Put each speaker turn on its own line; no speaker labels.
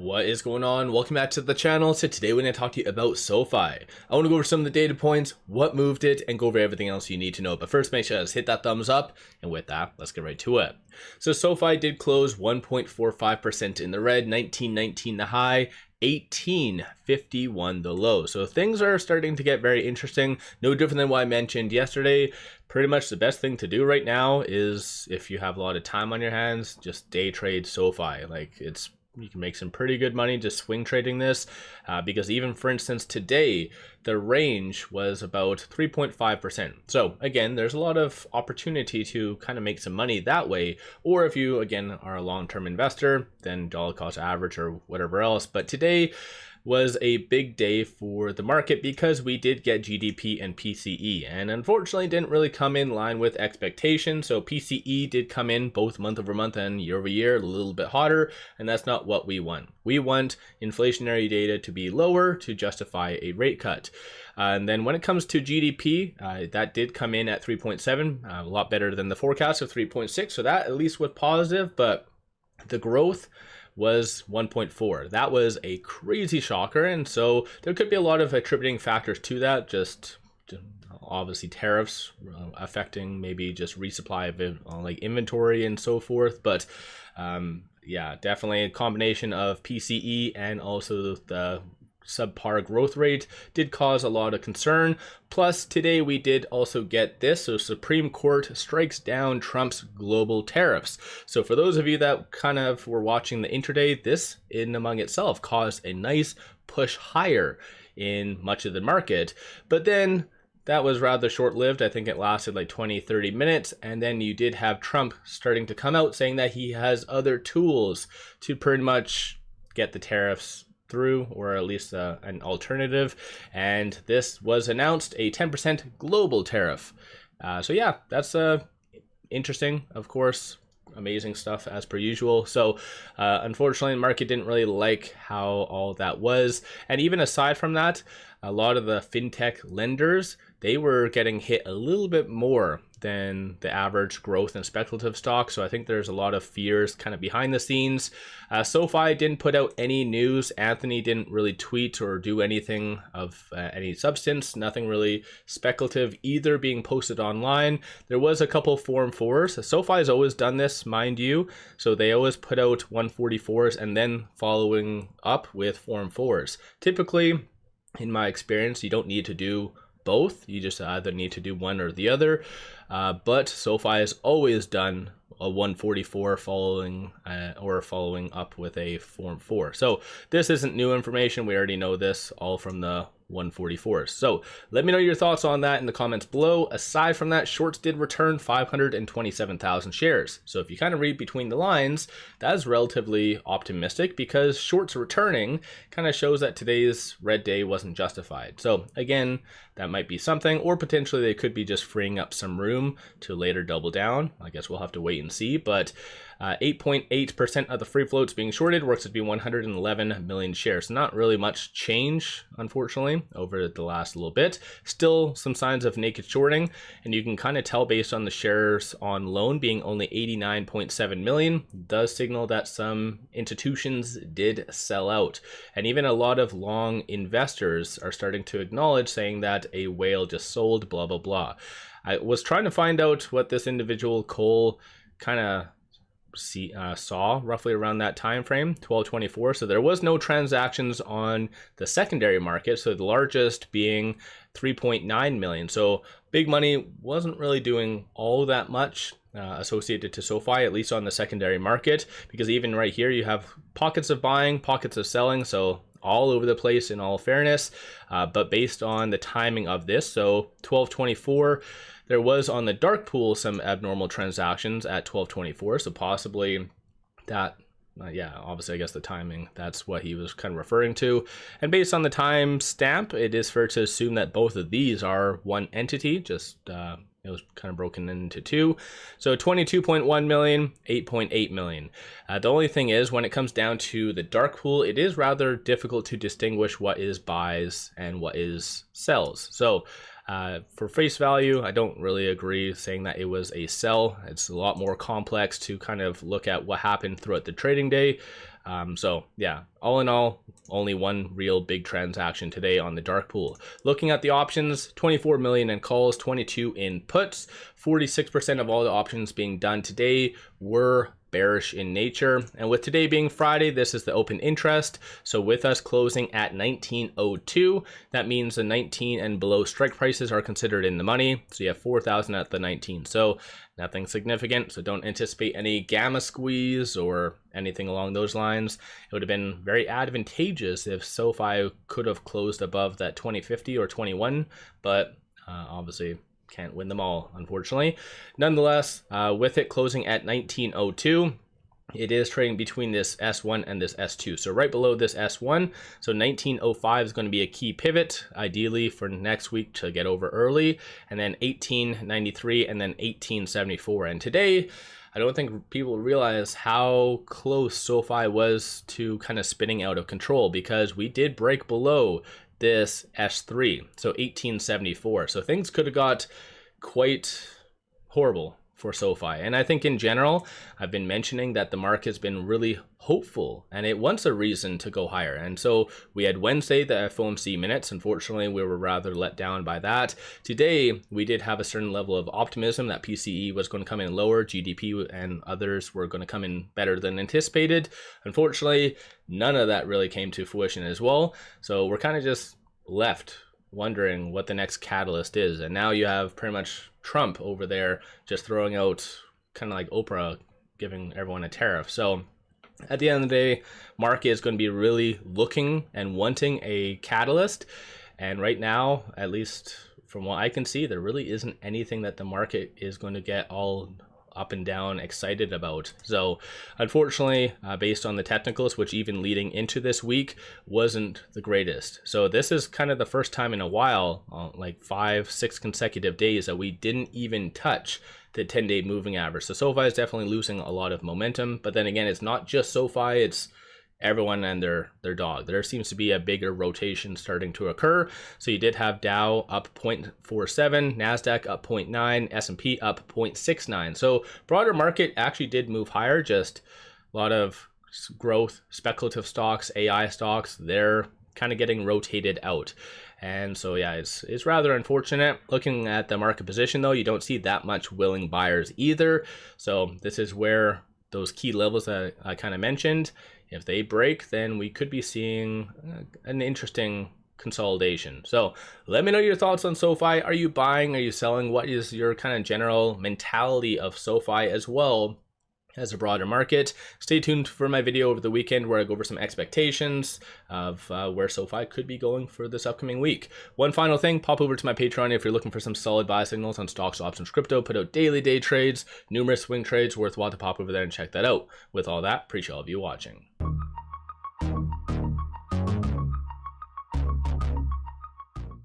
What is going on? Welcome back to the channel. So today we're going to talk to you about SoFi. I want to go over some of the data points, what moved it, and go over everything else you need to know. But first, make sure to hit that thumbs up. And with that, let's get right to it. So SoFi did close 1.45% in the red, 1919 the high, 1851 the low. So things are starting to get very interesting. No different than what I mentioned yesterday. Pretty much the best thing to do right now is, if you have a lot of time on your hands, just day trade SoFi. You can make some pretty good money just swing trading this, because even, for instance, today the range was about 3.5%. So again, there's a lot of opportunity to kind of make some money that way. Or if you, again, are a long-term investor, then dollar cost average or whatever else. But today was a big day for the market because we did get GDP and PCE, and unfortunately didn't really come in line with expectations. So PCE did come in both month over month and year over year a little bit hotter, and that's not what we want. We want inflationary data to be lower to justify a rate cut. And then when it comes to GDP, that did come in at 3.7, a lot better than the forecast of 3.6. So that at least was positive, but the growth was 1.4. That was a crazy shocker, and so there could be a lot of attributing factors to that. Just obviously tariffs affecting maybe just resupply of like inventory and so forth. But yeah, definitely a combination of PCE and also the subpar growth rate did cause a lot of concern. Plus today we did also get this. So Supreme Court strikes down Trump's global tariffs. So for those of you that kind of were watching the intraday, this in among itself caused a nice push higher in much of the market. But then that was rather short-lived. I think it lasted like 20-30 minutes. And then you did have Trump starting to come out saying that he has other tools to pretty much get the tariffs through, or at least an alternative. And this was announced, a 10% global tariff. So yeah, that's interesting, of course. Amazing stuff as per usual. So unfortunately, the market didn't really like how all that was. And even aside from that, a lot of the fintech lenders, they were getting hit a little bit more than the average growth and speculative stock. So I think there's a lot of fears kind of behind the scenes. SoFi didn't put out any news. Anthony didn't really tweet or do anything of any substance. Nothing really speculative either being posted online. There was a couple Form 4's. SoFi has always done this, mind you. So they always put out 144s and then following up with Form 4's. Typically, in my experience, you don't need to do both. You just either need to do one or the other. But SoFi has always done a 144 following up with a Form 4. So this isn't new information. We already know this all from the 144s. So let me know your thoughts on that in the comments below. Aside from that, shorts did return 527,000 shares. So if you kind of read between the lines, that is relatively optimistic, because shorts returning kind of shows that today's red day wasn't justified. So again, that might be something, or potentially they could be just freeing up some room to later double down. I guess we'll have to wait and see. But 8.8% of the free floats being shorted works to be 111 million shares. Not really much change, unfortunately, over the last little bit. Still some signs of naked shorting, and you can kind of tell based on the shares on loan being only 89.7 million, does signal that some institutions did sell out. And even a lot of long investors are starting to acknowledge, saying that a whale just sold, blah, blah, blah. I was trying to find out what this individual Cole kind of saw roughly around that time frame, 1224. So there was no transactions on the secondary market, so the largest being 3.9 million. So big money wasn't really doing all that much associated to SoFi, at least on the secondary market, because even right here you have pockets of buying, pockets of selling, so all over the place in all fairness. But based on the timing of this, so 1224, there was on the dark pool some abnormal transactions at 1224, so possibly that, yeah, obviously I guess the timing, that's what he was kind of referring to. And based on the time stamp, it is fair to assume that both of these are one entity, just it was kind of broken into two. So 22.1 million, 8.8 million. The only thing is, when it comes down to the dark pool, it is rather difficult to distinguish what is buys and what is sells. So For face value, I don't really agree saying that it was a sell. It's a lot more complex to kind of look at what happened throughout the trading day. So yeah, all in all, only one real big transaction today on the dark pool. Looking at the options, 24 million in calls, 22 in puts. 46% of all the options being done today were bearish in nature, and with today being Friday, this is the open interest. So with us closing at 19.02, that means the 19 and below strike prices are considered in the money. So you have 4,000 at the 19. So nothing significant. So don't anticipate any gamma squeeze or anything along those lines. It would have been very advantageous if SoFi could have closed above that 20.50 or 21, but obviously can't win them all, unfortunately. Nonetheless, with it closing at 19.02, it is trading between this S1 and this S2. So right below this S1, so 19.05 is going to be a key pivot, ideally for next week to get over early, and then 18.93 and then 18.74. And today, I don't think people realize how close SoFi was to kind of spinning out of control, because we did break below this S3, so 18.74. So things could have got quite horrible for SoFi. And I think in general, I've been mentioning that the market has been really hopeful and it wants a reason to go higher. And so we had Wednesday, the FOMC minutes. Unfortunately, we were rather let down by that. Today, we did have a certain level of optimism that PCE was going to come in lower, GDP and others were going to come in better than anticipated. Unfortunately, none of that really came to fruition as well. So we're kind of just left wondering what the next catalyst is. And now you have pretty much Trump over there just throwing out kind of like Oprah giving everyone a tariff. So at the end of the day, market is going to be really looking and wanting a catalyst. And right now, at least from what I can see, there really isn't anything that the market is going to get all up and down excited about. So unfortunately, based on the technicals, which even leading into this week wasn't the greatest. So this is kind of the first time in a while, like 5-6 consecutive days, that we didn't even touch the 10-day moving average. So SoFi is definitely losing a lot of momentum, but then again, it's not just SoFi, it's everyone and their dog. There seems to be a bigger rotation starting to occur. So you did have Dow up 0.47, NASDAQ up 0.9, S&P up 0.69. So broader market actually did move higher, just a lot of growth, speculative stocks, AI stocks, they're kind of getting rotated out. And so yeah, it's rather unfortunate. Looking at the market position though, you don't see that much willing buyers either. So this is where those key levels that I kind of mentioned, if they break, then we could be seeing an interesting consolidation. So let me know your thoughts on SoFi. Are you buying? Are you selling? What is your kind of general mentality of SoFi as well as a broader market? Stay tuned for my video over the weekend where I go over some expectations of where SoFi could be going for this upcoming week. One final thing, pop over to my Patreon if you're looking for some solid buy signals on stocks, options, crypto. Put out daily day trades, numerous swing trades, worthwhile to pop over there and check that out. With all that, appreciate all of you watching.